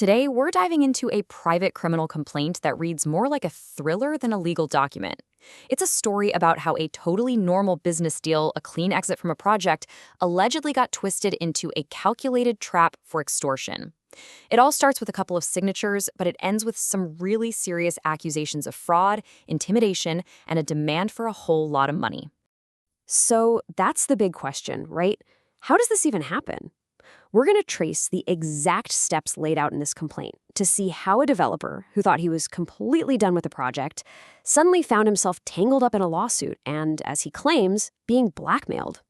Today, we're diving into a private criminal complaint that reads more like a thriller than a legal document. It's a story about how a totally normal business deal, a clean exit from a project, allegedly got twisted into a calculated trap for extortion. It all starts with a couple of signatures, but it ends with some really serious accusations of fraud, intimidation, and a demand for a whole lot of money. So that's the big question, right? How does this even happen? We're going to trace the exact steps laid out in this complaint to see how a developer who thought he was completely done with the project suddenly found himself tangled up in a lawsuit and, as he claims, being blackmailed.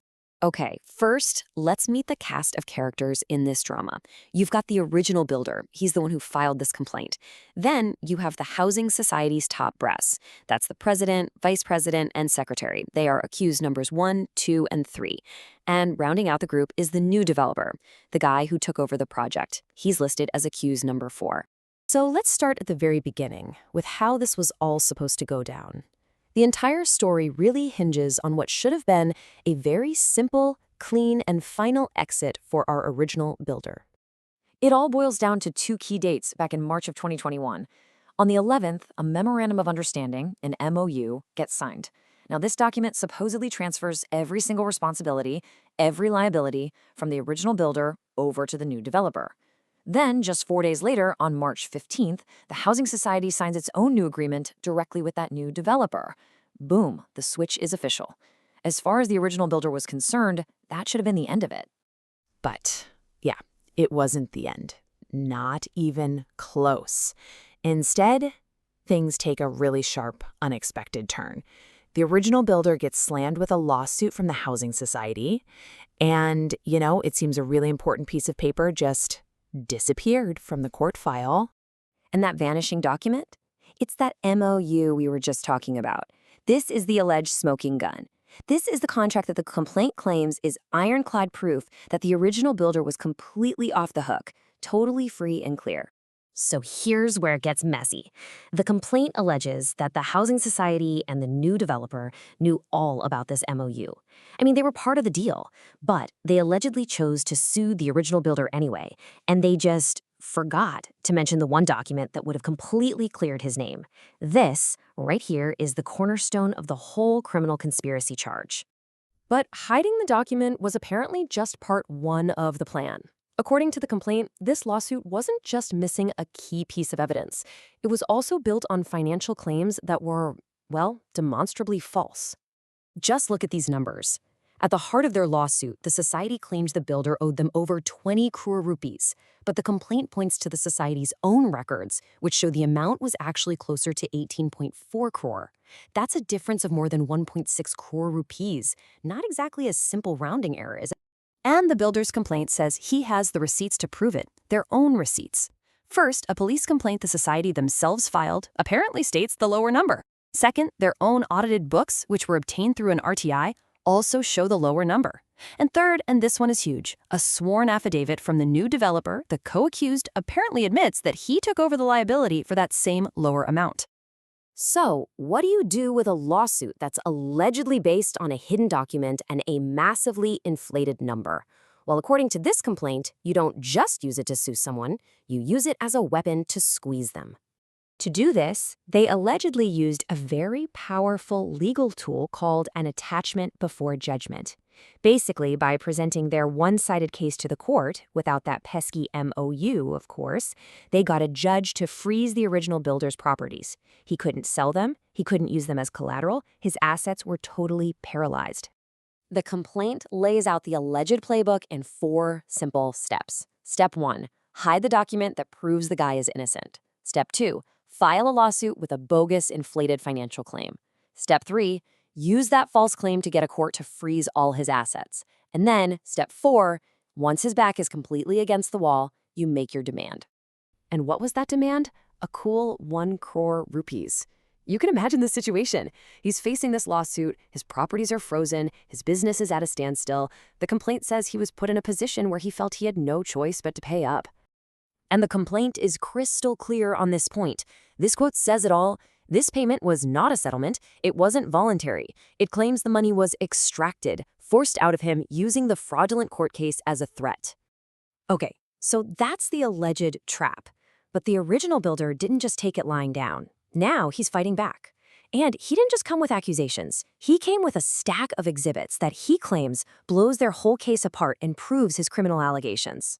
Okay, first, let's meet the cast of characters in this drama. You've got the original builder. He's the one who filed this complaint. Then you have the Housing Society's top brass. That's the president, vice president, and secretary. They are accused numbers 1, 2, and 3. And rounding out the group is the new developer, the guy who took over the project. He's listed as accused number 4. So let's start at the very beginning with how this was all supposed to go down. The entire story really hinges on what should have been a very simple, clean, and final exit for our original builder. It all boils down to 2 key dates back in March of 2021. On the 11th, a Memorandum of Understanding, an MOU, gets signed. Now, this document supposedly transfers every single responsibility, every liability, from the original builder over to the new developer. Then, just 4 days later, on March 15th, the Housing Society signs its own new agreement directly with that new developer. Boom, the switch is official. As far as the original builder was concerned, that should have been the end of it. But, yeah, it wasn't the end. Not even close. Instead, things take a really sharp, unexpected turn. The original builder gets slammed with a lawsuit from the Housing Society, and, it seems a really important piece of paper just disappeared from the court file. And that vanishing document? It's that MOU we were just talking about. This is the alleged smoking gun. This is the contract that the complaint claims is ironclad proof that the original builder was completely off the hook, totally free and clear. So here's where it gets messy. The complaint alleges that the Housing Society and the new developer knew all about this MOU. I mean, they were part of the deal, but they allegedly chose to sue the original builder anyway, and they just forgot to mention the one document that would have completely cleared his name. This, right here, is the cornerstone of the whole criminal conspiracy charge. But hiding the document was apparently just part one of the plan. According to the complaint, this lawsuit wasn't just missing a key piece of evidence. It was also built on financial claims that were, well, demonstrably false. Just look at these numbers. At the heart of their lawsuit, the society claims the builder owed them over 20 crore rupees, but the complaint points to the society's own records, which show the amount was actually closer to 18.4 crore. That's a difference of more than 1.6 crore rupees. Not exactly a simple rounding error, is it? And the builder's complaint says he has the receipts to prove it, their own receipts. First, a police complaint the society themselves filed apparently states the lower number. Second, their own audited books, which were obtained through an RTI, also show the lower number. And third, and this one is huge, a sworn affidavit from the new developer, the co-accused, apparently admits that he took over the liability for that same lower amount. So, what do you do with a lawsuit that's allegedly based on a hidden document and a massively inflated number? Well, according to this complaint, you don't just use it to sue someone, you use it as a weapon to squeeze them. To do this, they allegedly used a very powerful legal tool called an attachment before judgment. Basically, by presenting their one-sided case to the court, without that pesky MOU, of course, they got a judge to freeze the original builder's properties. He couldn't sell them, he couldn't use them as collateral, his assets were totally paralyzed. The complaint lays out the alleged playbook in 4 simple steps. Step 1, hide the document that proves the guy is innocent. Step 2, file a lawsuit with a bogus, inflated financial claim. Step 3, use that false claim to get a court to freeze all his assets. And then, step 4, once his back is completely against the wall, you make your demand. And what was that demand? A cool 1 crore rupees. You can imagine the situation. He's facing this lawsuit, his properties are frozen, his business is at a standstill. The complaint says he was put in a position where he felt he had no choice but to pay up. And the complaint is crystal clear on this point. This quote says it all. This payment was not a settlement. It wasn't voluntary. It claims the money was extracted, forced out of him using the fraudulent court case as a threat. Okay, so that's the alleged trap. But the original builder didn't just take it lying down. Now he's fighting back. And he didn't just come with accusations. He came with a stack of exhibits that he claims blows their whole case apart and proves his criminal allegations.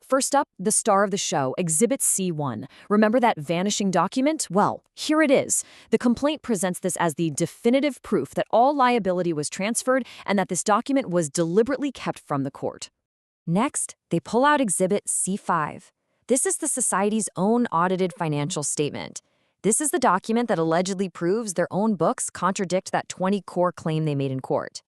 First up, the star of the show, Exhibit C1. Remember that vanishing document? Well, here it is. The complaint presents this as the definitive proof that all liability was transferred and that this document was deliberately kept from the court. Next, they pull out Exhibit C5. This is the society's own audited financial statement. This is the document that allegedly proves their own books contradict that 20-core claim they made in court.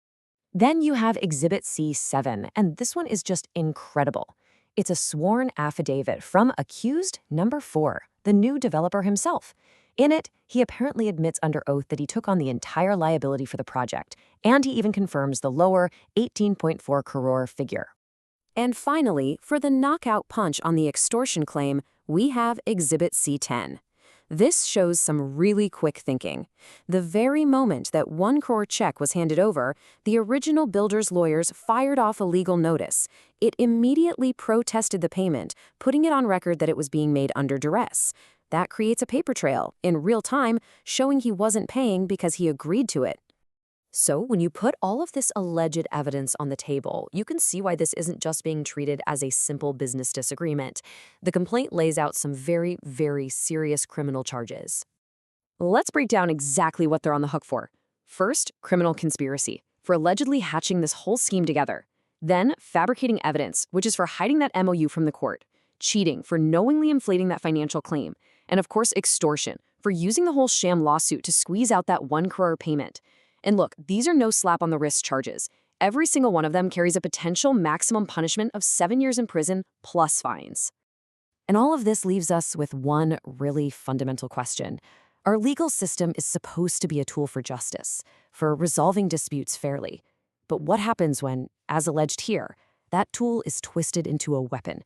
Then you have Exhibit C7, and this one is just incredible. It's a sworn affidavit from accused number 4, the new developer himself. In it, he apparently admits under oath that he took on the entire liability for the project, and he even confirms the lower 18.4 crore figure. And finally, for the knockout punch on the extortion claim, we have Exhibit C10. This shows some really quick thinking. The very moment that 1 crore check was handed over, the original builder's lawyers fired off a legal notice. It immediately protested the payment, putting it on record that it was being made under duress. That creates a paper trail, in real time, showing he wasn't paying because he agreed to it. So when you put all of this alleged evidence on the table, you can see why this isn't just being treated as a simple business disagreement. The complaint lays out some very, very serious criminal charges. Let's break down exactly what they're on the hook for. First, criminal conspiracy, for allegedly hatching this whole scheme together. Then, fabricating evidence, which is for hiding that MOU from the court. Cheating, for knowingly inflating that financial claim. And of course, extortion, for using the whole sham lawsuit to squeeze out that 1 crore payment. And look, these are no slap on the wrist charges. Every single one of them carries a potential maximum punishment of 7 years in prison plus fines. And all of this leaves us with one really fundamental question. Our legal system is supposed to be a tool for justice, for resolving disputes fairly. But what happens when, as alleged here, that tool is twisted into a weapon?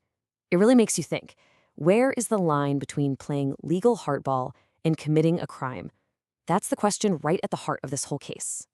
It really makes you think, where is the line between playing legal hardball and committing a crime? That's the question right at the heart of this whole case.